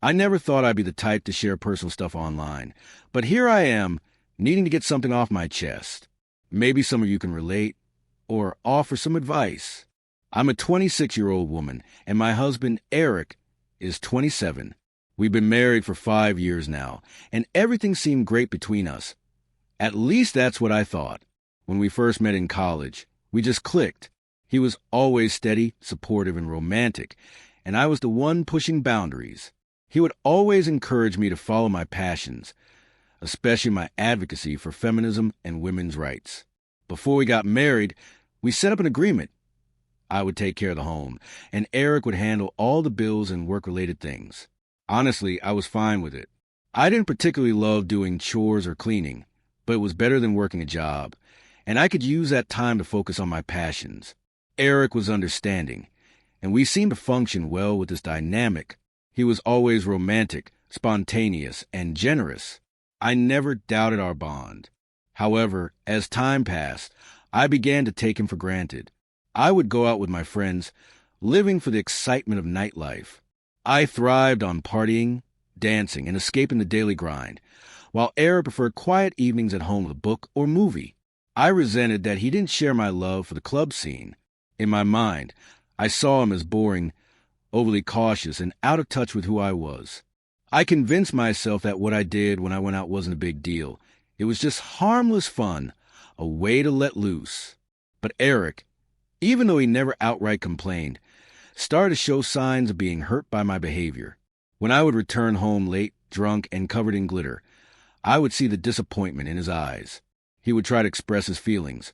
I never thought I'd be the type to share personal stuff online, but here I am, needing to get something off my chest. Maybe some of you can relate or offer some advice. I'm a 26-year-old woman, and my husband, Eric, is 27. We've been married for 5 years now, and everything seemed great between us. At least that's what I thought. When we first met in college, we just clicked. He was always steady, supportive, and romantic, and I was the one pushing boundaries. He would always encourage me to follow my passions, especially my advocacy for feminism and women's rights. Before we got married, we set up an agreement. I would take care of the home, and Eric would handle all the bills and work-related things. Honestly, I was fine with it. I didn't particularly love doing chores or cleaning, but it was better than working a job, and I could use that time to focus on my passions. Eric was understanding, and we seemed to function well with this dynamic. He was always romantic, spontaneous, and generous. I never doubted our bond. However, as time passed, I began to take him for granted. I would go out with my friends, living for the excitement of nightlife. I thrived on partying, dancing, and escaping the daily grind, while Eric preferred quiet evenings at home with a book or movie. I resented that he didn't share my love for the club scene. In my mind, I saw him as boring, overly cautious, and out of touch with who I was. I convinced myself that what I did when I went out wasn't a big deal. It was just harmless fun, a way to let loose. But Eric, even though he never outright complained, started to show signs of being hurt by my behavior. When I would return home late, drunk, and covered in glitter, I would see the disappointment in his eyes. He would try to express his feelings,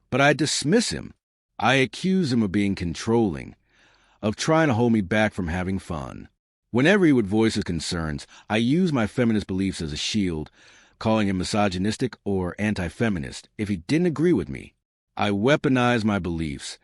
but I'd dismiss him. I accused him of being controlling, of trying to hold me back from having fun. Whenever he would voice his concerns, I used my feminist beliefs as a shield, calling him misogynistic or anti-feminist if he didn't agree with me. I weaponized my beliefs,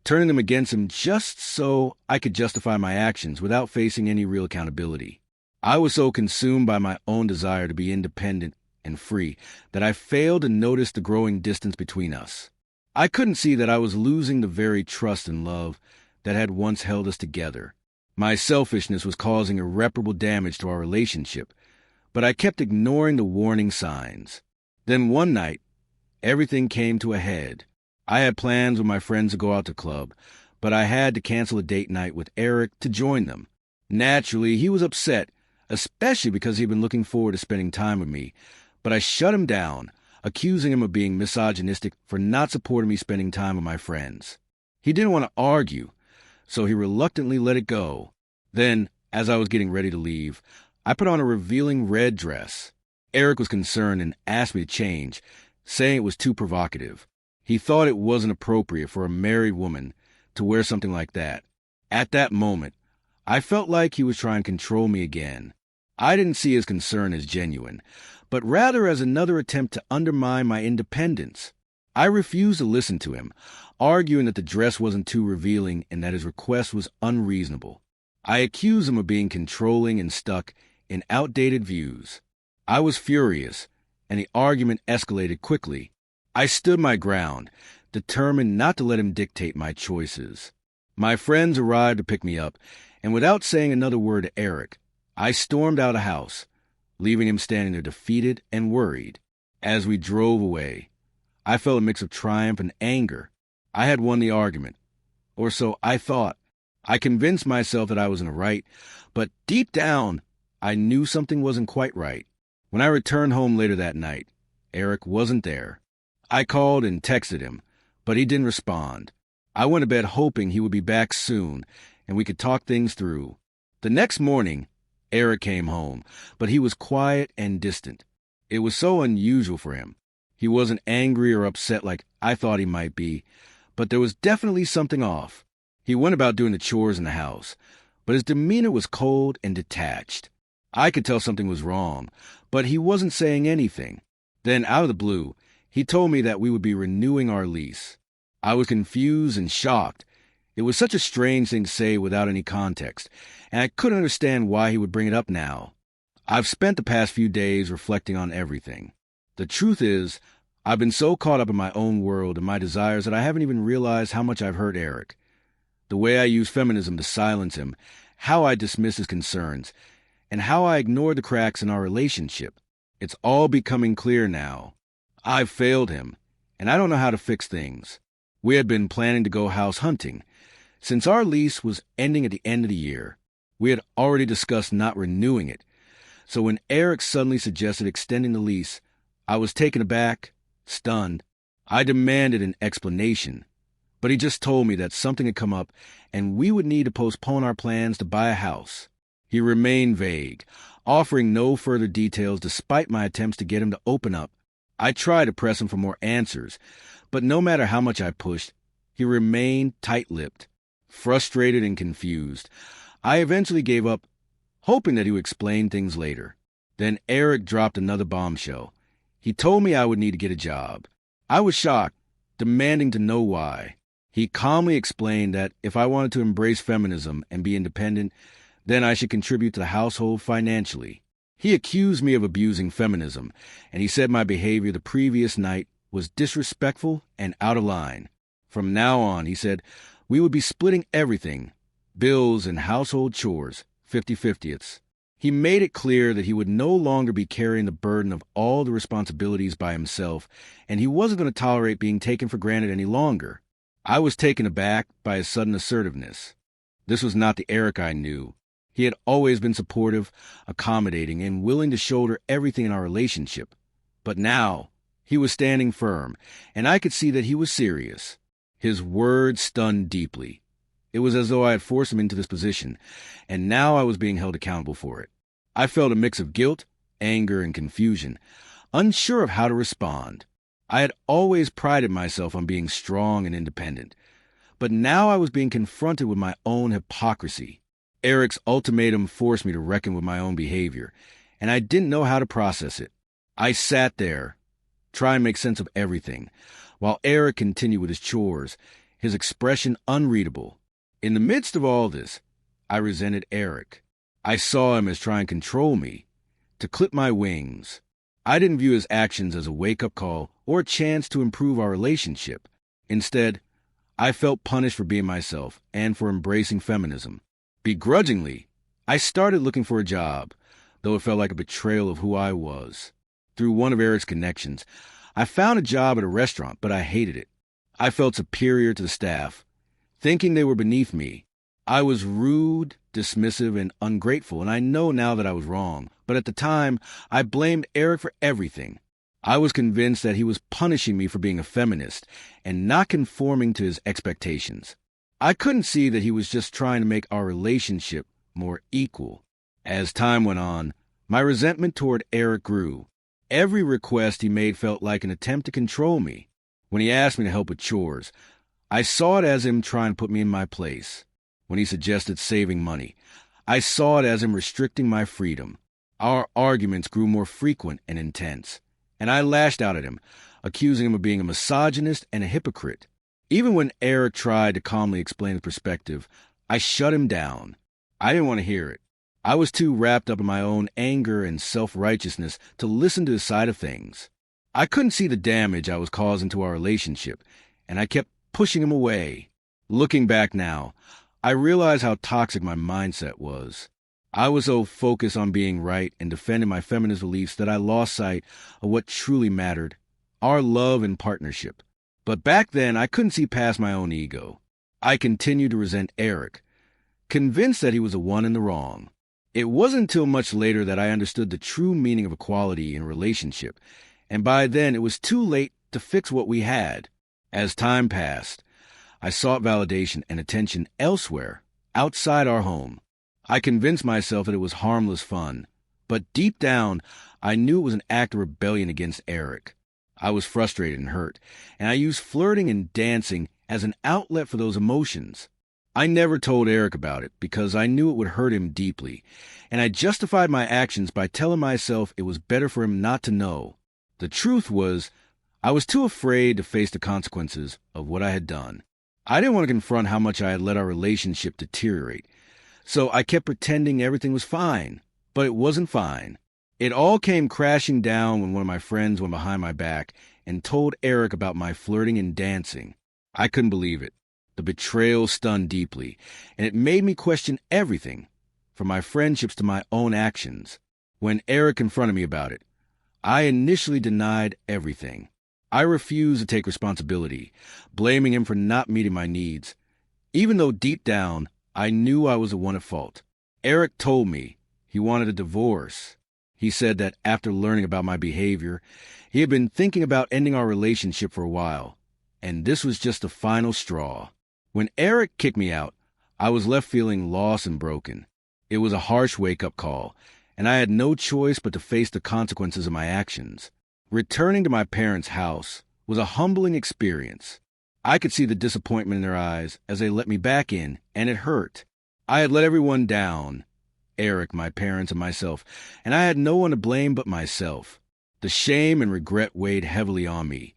turning them against him just so I could justify my actions without facing any real accountability. I was so consumed by my own desire to be independent and free that I failed to notice the growing distance between us. I couldn't see that I was losing the very trust and love that had once held us together. My selfishness was causing irreparable damage to our relationship, but I kept ignoring the warning signs. Then one night, everything came to a head. I had plans with my friends to go out to club, but I had to cancel a date night with Eric to join them. Naturally, he was upset, especially because he'd been looking forward to spending time with me, but I shut him down, accusing him of being misogynistic for not supporting me spending time with my friends. He didn't want to argue, so he reluctantly let it go. Then, as I was getting ready to leave, I put on a revealing red dress. Eric was concerned and asked me to change, saying it was too provocative. He thought it wasn't appropriate for a married woman to wear something like that. At that moment, I felt like he was trying to control me again. I didn't see his concern as genuine, but rather as another attempt to undermine my independence. I refused to listen to him, arguing that the dress wasn't too revealing and that his request was unreasonable. I accused him of being controlling and stuck in outdated views. I was furious, and the argument escalated quickly. I stood my ground, determined not to let him dictate my choices. My friends arrived to pick me up, and without saying another word to Eric, I stormed out of the house, leaving him standing there defeated and worried. As we drove away, I felt a mix of triumph and anger. I had won the argument, or so I thought. I convinced myself that I was in the right, but deep down, I knew something wasn't quite right. When I returned home later that night, Eric wasn't there. I called and texted him, but he didn't respond. I went to bed hoping he would be back soon and we could talk things through. The next morning, Eric came home, but he was quiet and distant. It was so unusual for him. He wasn't angry or upset like I thought he might be, but there was definitely something off. He went about doing the chores in the house, but his demeanor was cold and detached. I could tell something was wrong, but he wasn't saying anything. Then, out of the blue, he told me that we would be renewing our lease. I was confused and shocked. It was such a strange thing to say without any context, and I couldn't understand why he would bring it up now. I've spent the past few days reflecting on everything. The truth is, I've been so caught up in my own world and my desires that I haven't even realized how much I've hurt Eric. The way I use feminism to silence him, how I dismiss his concerns, and how I ignored the cracks in our relationship. It's all becoming clear now. I've failed him, and I don't know how to fix things. We had been planning to go house hunting. Since our lease was ending at the end of the year, we had already discussed not renewing it. So when Eric suddenly suggested extending the lease, I was taken aback, stunned. I demanded an explanation, but he just told me that something had come up and we would need to postpone our plans to buy a house. He remained vague, offering no further details despite my attempts to get him to open up. I tried to press him for more answers, but no matter how much I pushed, he remained tight-lipped, frustrated and confused. I eventually gave up, hoping that he would explain things later. Then Eric dropped another bombshell. He told me I would need to get a job. I was shocked, demanding to know why. He calmly explained that if I wanted to embrace feminism and be independent, then I should contribute to the household financially. He accused me of abusing feminism, and he said my behavior the previous night was disrespectful and out of line. From now on, he said, we would be splitting everything, bills and household chores, 50-50ths. He made it clear that he would no longer be carrying the burden of all the responsibilities by himself, and he wasn't going to tolerate being taken for granted any longer. I was taken aback by his sudden assertiveness. This was not the Eric I knew. He had always been supportive, accommodating, and willing to shoulder everything in our relationship. But now, he was standing firm, and I could see that he was serious. His words stunned deeply. It was as though I had forced him into this position, and now I was being held accountable for it. I felt a mix of guilt, anger, and confusion, unsure of how to respond. I had always prided myself on being strong and independent, but now I was being confronted with my own hypocrisy. Eric's ultimatum forced me to reckon with my own behavior, and I didn't know how to process it. I sat there, trying to make sense of everything, while Eric continued with his chores, his expression unreadable. In the midst of all this, I resented Eric. I saw him as trying to control me, to clip my wings. I didn't view his actions as a wake-up call or a chance to improve our relationship. Instead, I felt punished for being myself and for embracing feminism. Begrudgingly, I started looking for a job, though it felt like a betrayal of who I was. Through one of Eric's connections, I found a job at a restaurant, but I hated it. I felt superior to the staff, thinking they were beneath me. I was rude, dismissive, and ungrateful, and I know now that I was wrong. But at the time, I blamed Eric for everything. I was convinced that he was punishing me for being a feminist and not conforming to his expectations. I couldn't see that he was just trying to make our relationship more equal. As time went on, my resentment toward Eric grew. Every request he made felt like an attempt to control me. When he asked me to help with chores, I saw it as him trying to put me in my place. When he suggested saving money, I saw it as him restricting my freedom. Our arguments grew more frequent and intense, and I lashed out at him, accusing him of being a misogynist and a hypocrite. Even when Eric tried to calmly explain the perspective, I shut him down. I didn't want to hear it. I was too wrapped up in my own anger and self-righteousness to listen to his side of things. I couldn't see the damage I was causing to our relationship, and I kept pushing him away. Looking back now, I realized how toxic my mindset was. I was so focused on being right and defending my feminist beliefs that I lost sight of what truly mattered, our love and partnership. But back then, I couldn't see past my own ego. I continued to resent Eric, convinced that he was the one in the wrong. It wasn't until much later that I understood the true meaning of equality in a relationship, and by then it was too late to fix what we had. As time passed, I sought validation and attention elsewhere, outside our home. I convinced myself that it was harmless fun, but deep down, I knew it was an act of rebellion against Eric. I was frustrated and hurt, and I used flirting and dancing as an outlet for those emotions. I never told Eric about it because I knew it would hurt him deeply, and I justified my actions by telling myself it was better for him not to know. The truth was, I was too afraid to face the consequences of what I had done. I didn't want to confront how much I had let our relationship deteriorate, so I kept pretending everything was fine, but it wasn't fine. It all came crashing down when one of my friends went behind my back and told Eric about my flirting and dancing. I couldn't believe it. The betrayal stunned deeply, and it made me question everything. from my friendships to my own actions. When Eric confronted me about it, I initially denied everything. I refused to take responsibility, blaming him for not meeting my needs, even though deep down I knew I was the one at fault. Eric told me he wanted a divorce. He said that after learning about my behavior, he had been thinking about ending our relationship for a while, and this was just the final straw. When Eric kicked me out, I was left feeling lost and broken. It was a harsh wake-up call, and I had no choice but to face the consequences of my actions. Returning to my parents' house was a humbling experience. I could see the disappointment in their eyes as they let me back in, and it hurt. I had let everyone down, Eric, my parents, and myself, and I had no one to blame but myself. The shame and regret weighed heavily on me,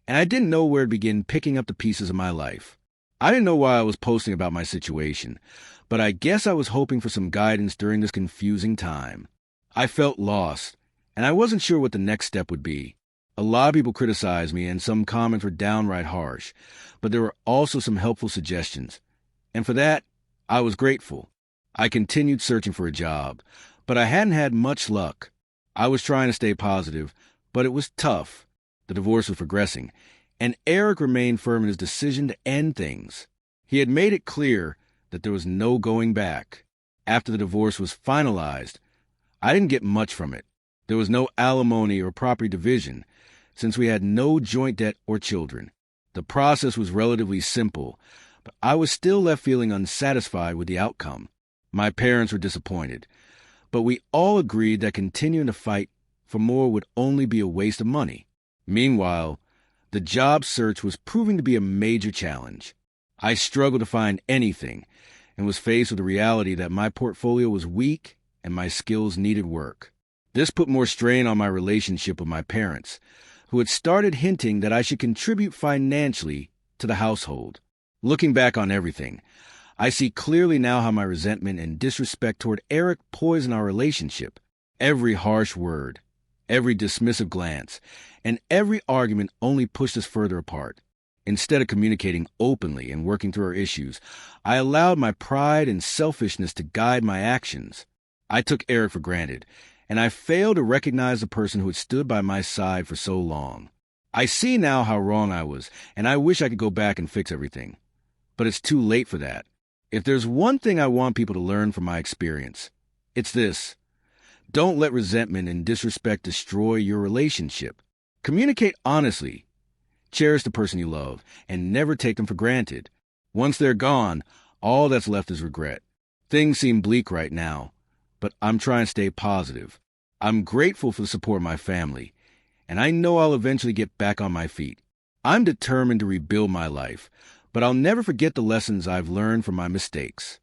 and I didn't know where to begin picking up the pieces of my life. I didn't know why I was posting about my situation, but I guess I was hoping for some guidance during this confusing time. I felt lost, and I wasn't sure what the next step would be. A lot of people criticized me, and some comments were downright harsh, but there were also some helpful suggestions, and for that, I was grateful. I continued searching for a job, but I hadn't had much luck. I was trying to stay positive, but it was tough. The divorce was progressing, and Eric remained firm in his decision to end things. He had made it clear that there was no going back. After the divorce was finalized, I didn't get much from it. There was no alimony or property division, since we had no joint debt or children. The process was relatively simple, but I was still left feeling unsatisfied with the outcome. My parents were disappointed, but we all agreed that continuing to fight for more would only be a waste of money. Meanwhile, the job search was proving to be a major challenge. I struggled to find anything and was faced with the reality that my portfolio was weak and my skills needed work. This put more strain on my relationship with my parents, who had started hinting that I should contribute financially to the household. Looking back on everything, I see clearly now how my resentment and disrespect toward Eric poisoned our relationship. Every harsh word, every dismissive glance, and every argument only pushed us further apart. Instead of communicating openly and working through our issues, I allowed my pride and selfishness to guide my actions. I took Eric for granted, and I failed to recognize the person who had stood by my side for so long. I see now how wrong I was, and I wish I could go back and fix everything. But it's too late for that. If there's one thing I want people to learn from my experience, it's this. Don't let resentment and disrespect destroy your relationship. Communicate honestly. Cherish the person you love, and never take them for granted. Once they're gone, all that's left is regret. Things seem bleak right now, but I'm trying to stay positive. I'm grateful for the support of my family, and I know I'll eventually get back on my feet. I'm determined to rebuild my life, but I'll never forget the lessons I've learned from my mistakes.